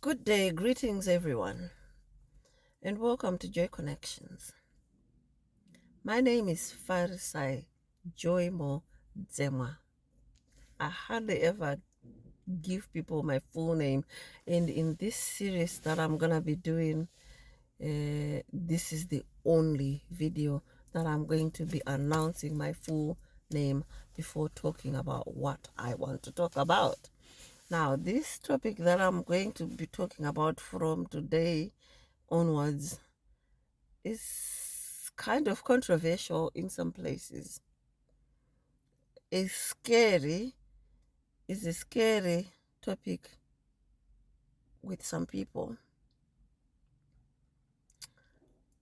Good day, greetings everyone, and welcome to Joy Connections. My name is Farisai Joymo Zema. I hardly ever give people my full name, and in this series that I'm gonna be doing, this is the only video that I'm going to be announcing my full name before talking about what I want to talk about. Now, this topic that I'm going to be talking about from today onwards is kind of controversial in some places. It's scary. It's a scary topic with some people.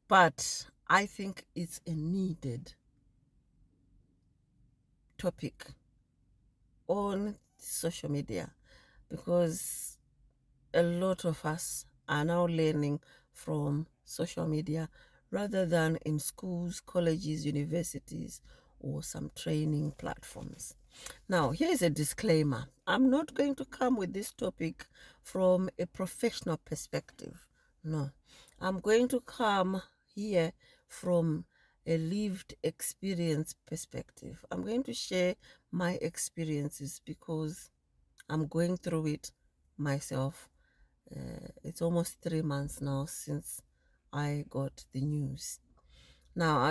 But I think it's a needed topic on social media because a lot of us are now learning from social media rather than in schools, colleges, universities, or some training platforms. Now, here's a disclaimer. I'm not going to come with this topic from a professional perspective. No, I'm going to come here from a lived experience perspective. I'm going to share my experiences because I'm going through it myself. It's almost 3 months now since I got the news. Now,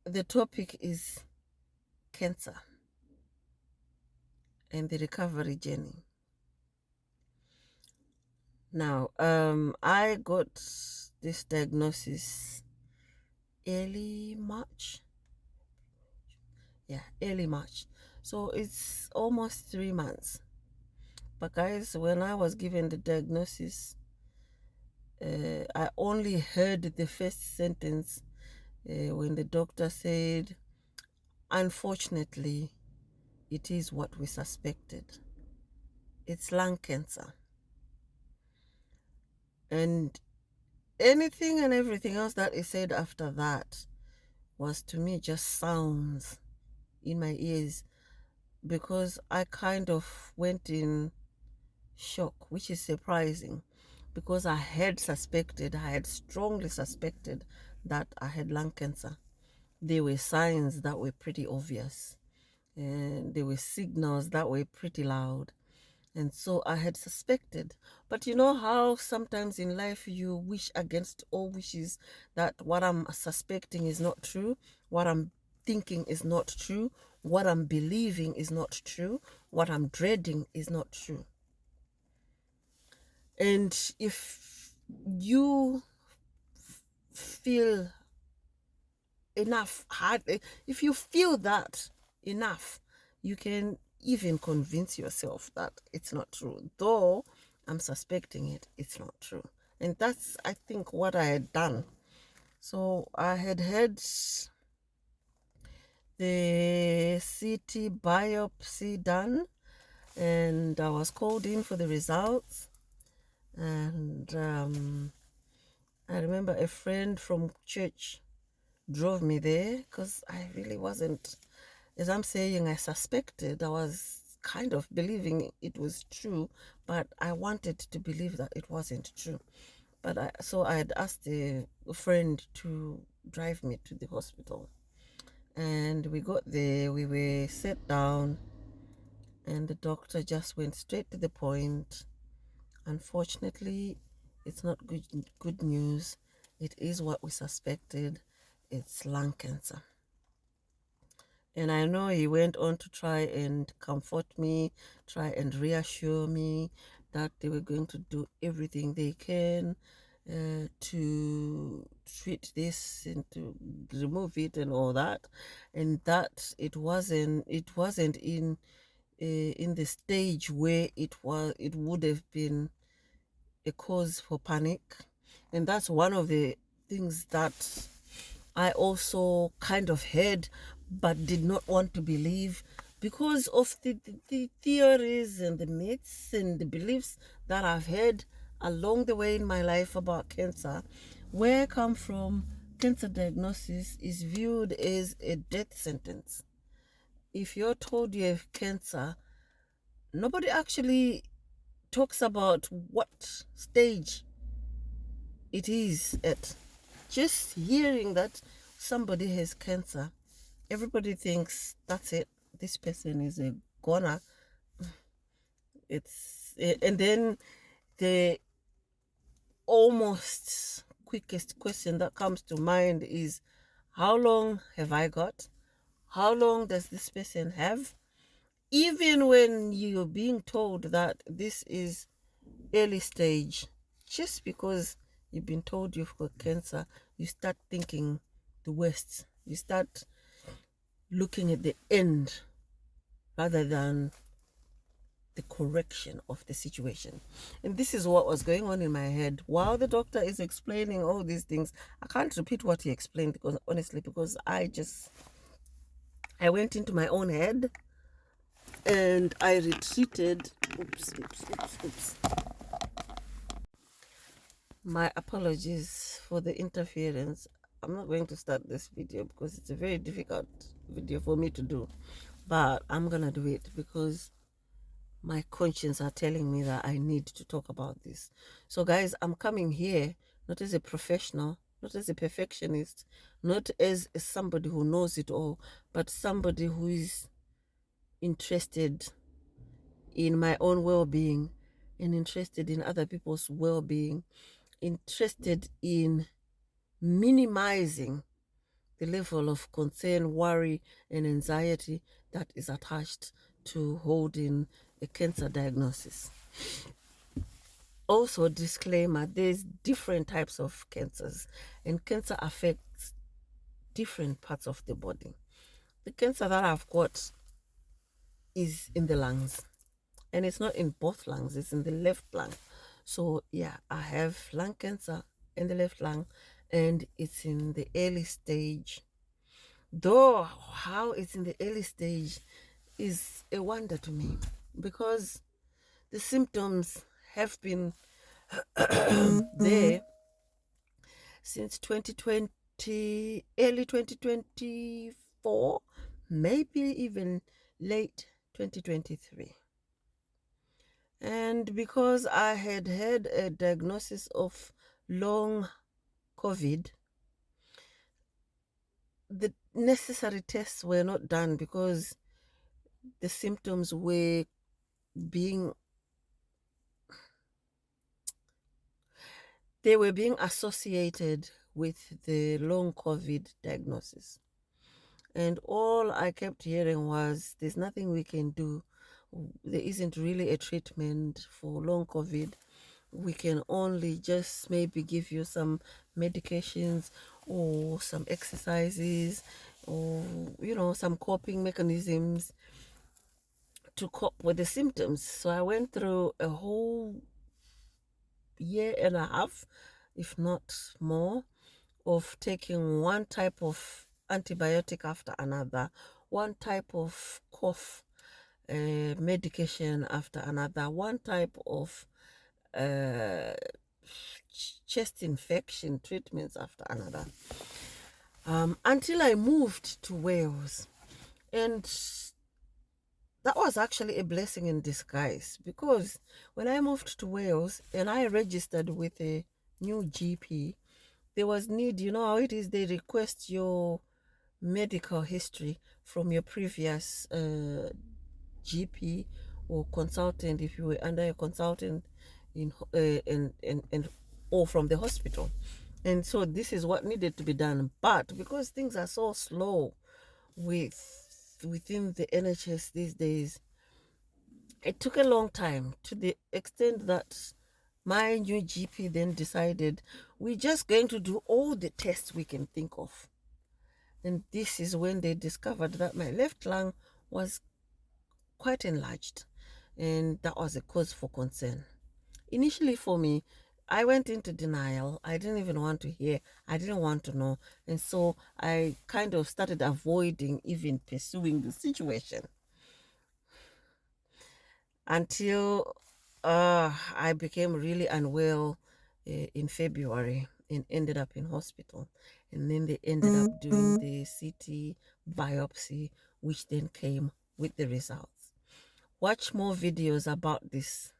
the topic is cancer and the recovery journey. Now, I got this diagnosis early March. Yeah, early March. So it's almost 3 months. But guys, when I was given the diagnosis, I only heard the first sentence when the doctor said, unfortunately, it is what we suspected. It's lung cancer. And anything and everything else that is said after that was to me just sounds in my ears because I kind of went in shock, which is surprising because I had strongly suspected that I had lung cancer. There were signs that were pretty obvious and there were signals that were pretty loud. And so I had suspected. But you know how sometimes in life you wish against all wishes that what I'm suspecting is not true, what I'm thinking is not true, what I'm believing is not true, what I'm dreading is not true. And if you feel enough hard, if you feel that enough, you can even convince yourself that it's not true, though I'm suspecting it's not true. And that's, I think, what I had done. So I had the CT biopsy done, and I was called in for the results. And I remember a friend from church drove me there because I really wasn't, as I'm saying, I suspected, I was kind of believing it was true, but I wanted to believe that it wasn't true. So I had asked a friend to drive me to the hospital. And we got there, we were sat down, and the doctor just went straight to the point. Unfortunately, it's not good news. It is what we suspected. It's lung cancer. And I know he went on to try and comfort me, try and reassure me that they were going to do everything they can to treat this and to remove it and all that, and that it wasn't in the stage where it would have been a cause for panic. And that's one of the things that I also kind of heard but did not want to believe because of the theories and the myths and the beliefs that I've heard along the way in my life about cancer. Where I come from, cancer diagnosis is viewed as a death sentence. If you're told you have cancer, nobody actually talks about what stage it is at. Just hearing that somebody has cancer, everybody thinks that's it. This person is a goner. And then the almost quickest question that comes to mind is, how long have I got? How long does this person have? Even when you're being told that this is early stage, just because you've been told you've got cancer, you start thinking the worst. You start looking at the end rather than the correction of the situation. And this is what was going on in my head while the doctor is explaining all these things. I can't repeat what he explained, because honestly, because I went into my own head and I retreated. Oops. My apologies for the interference. I'm not going to start this video because it's a very difficult video for me to do, but I'm gonna do it because my conscience are telling me that I need to talk about this. So guys, I'm coming here not as a professional, not as a perfectionist, not as somebody who knows it all, but somebody who is interested in my own well-being and interested in other people's well-being, interested in minimizing the level of concern, worry, and anxiety that is attached to holding a cancer diagnosis. Also, disclaimer, there's different types of cancers, and cancer affects different parts of the body. The cancer that I've got is in the lungs, and it's not in both lungs, it's in the left lung. So yeah, I have lung cancer in the left lung, and it's in the early stage. Though how it's in the early stage is a wonder to me, because the symptoms have been there since 2020, early 2024, maybe even late 2023. And because I had had a diagnosis of long COVID, the necessary tests were not done because the symptoms were being associated with the long COVID diagnosis. And all I kept hearing was, there's nothing we can do. There isn't really a treatment for long COVID. We can only just maybe give you some medications or some exercises or, some coping mechanisms to cope with the symptoms. So I went through a whole year and a half, if not more, of taking one type of antibiotic after another, one type of cough medication after another, one type of chest infection treatments after another, until I moved to Wales. And that was actually a blessing in disguise, because when I moved to Wales and I registered with a new GP, there was need, you know how it is, they request your medical history from your previous GP or consultant, if you were under a consultant or from the hospital. And so this is what needed to be done. But because things are so slow within the NHS these days, it took a long time, to the extent that my new GP then decided, we're just going to do all the tests we can think of. And this is when they discovered that my left lung was quite enlarged, and that was a cause for concern. Initially for me, I went into denial. I didn't even want to hear. I didn't want to know. And so I kind of started avoiding even pursuing the situation, until I became really unwell in February and ended up in hospital. And then they ended up doing the CT biopsy, which then came with the results. Watch more videos about this